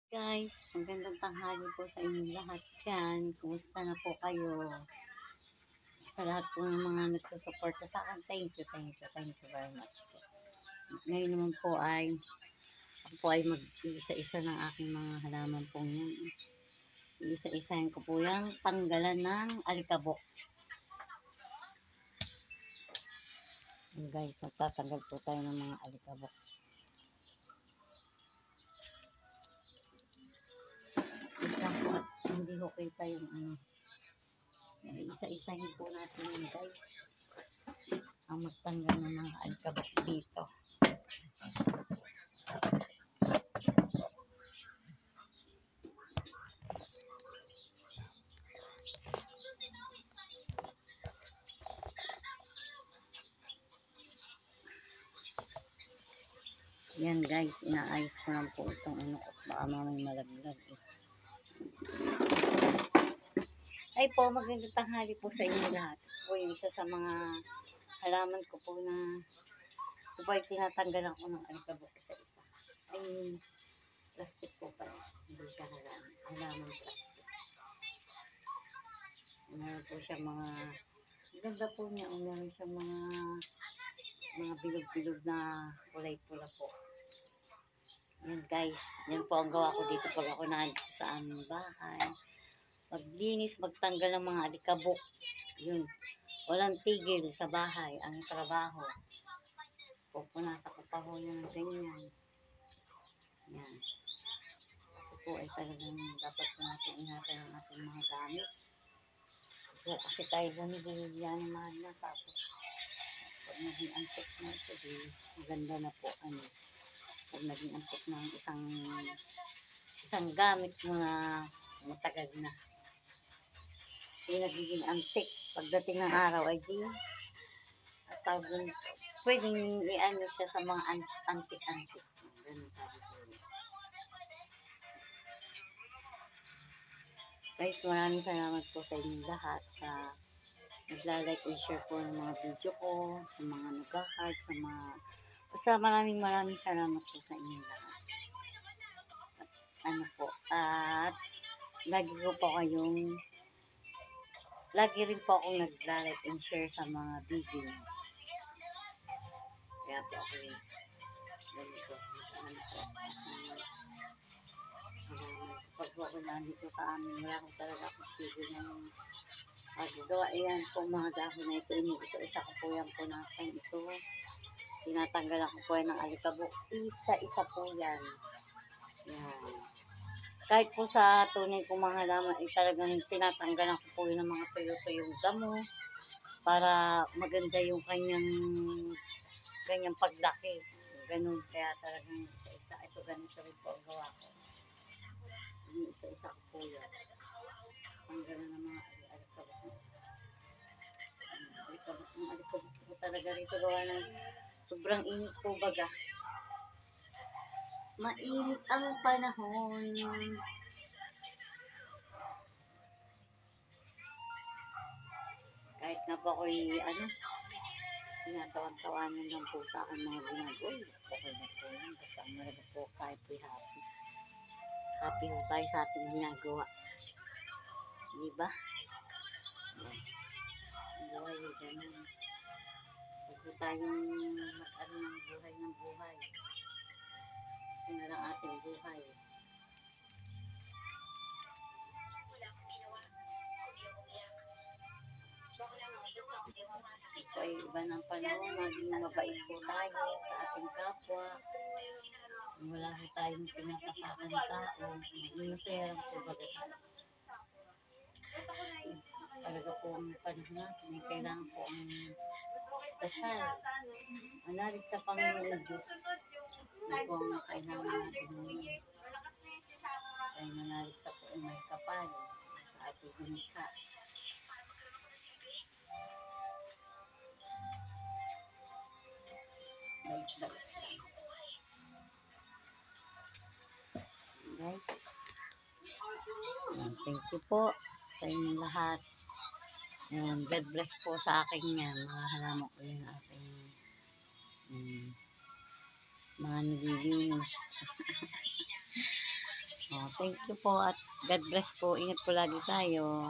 Guys, magandang tanghali po sa inyong lahat dyan. Kumusta na po kayo? Sa lahat po ng mga nagsusuporta sa akin, thank you very much po. Ngayon naman po ay, ako po ay mag-isa-isa ng aking mga halaman po yan. Isa-isahin ko po yung tanggalan ng alikabok. And guys, magtatanggal po tayo ng mga alikabok. Hindi ko kita yung ano. Isa-isahin po natin yun guys. Ang magtanggal ng mga alikabok dito. Yan guys, inaayos ko lang po itong ano ko. Baka mamay malaglag eh. Ay po, magandang tanghali po sa inyo lahat. Po yung isa sa mga halaman ko po na ito po ay tinatanggalan ko ng alikabok isa-isa. Ay, plastic po pala. Hindi ka halaman plastic. Meron po siya mga, ganda po niya. Meron siya mga bilog-bilog na kulay pula po. Yan guys, yan po ang gawa ko dito pag ako nandito sa aming bahay. Maglinis, magtanggal ng mga alikabok. Yun. Walang tigil sa bahay ang trabaho. Pupunasa ko pa ho yan ng ganyan. Yan. Kasi po ay talagang dapat po natin ingatan ang ating mga gamit. So, kasi tayo bumibili yan ng mahal na tapos pag naging antik na ito, maganda na po ano. Pag naging antik ng isang gamit mo na matagal na. Hindi nagiging antik. Pagdating ng araw ay di pwedeng i-ano siya sa mga antik-antik. Ganun sabi ko. Guys, maraming salamat po sa inyong lahat sa nagla-like and share po ng mga video ko, sa mga nag-heart, basta maraming salamat po sa inyong lahat. At lagi rin po akong nag-like and share sa mga video. Kaya po ako ganito. Pag po ako nandito sa amin, wala ko talaga akong tigil ng paggawa. Ayan po mga dahon na ito. Isa-isa ko po yung punasan ito. Tinatanggalan ko po yan ng alikabok. Isa-isa po yan. Yan. Kahit po sa tunay kong mga halaman, talagang tinatanggalan ko po yun ng mga tuyo-tuyong damo para maganda yung ganyang paglaki. Ganun. Kaya talagang isa-isa. Ito ganito rin po ang gawa ko. Isa-isa ko po yan. Ang gano'n ng mga alikabok. Alikabok po talaga rito gawa ng sobrang init po baga. Mainit ang panahon. Kahit nga po ako'y tinatawag-tawanan lang po sa akin mga ginagawa. Okay na po yan. Basta ang malaga po kahit po'y happy. Happy po tayo sa ating ginagawa. Diba? Buhay ay ganun. Huwag po tayong ng buhay. Kasi na lang ating buhay. Ito ay iba ng panahon. Maging mabait po tayo sa ating kapwa. Wala po tayong pinatapakan tao. Masaya lang po baga tayo. Talaga po ang panahon natin. Kailangan po ang dasal. Manalig sa Panginoon Diyos. Ito po ang kailangan natin. Tayo manalig sa poong may kapal. Sa ating hinika. Guys, thank you po sa inyong lahat. God bless po sa aking mga halaman ko yung aking mga nililinis. Oh, thank you po at God bless po. Ingat po lagi tayo.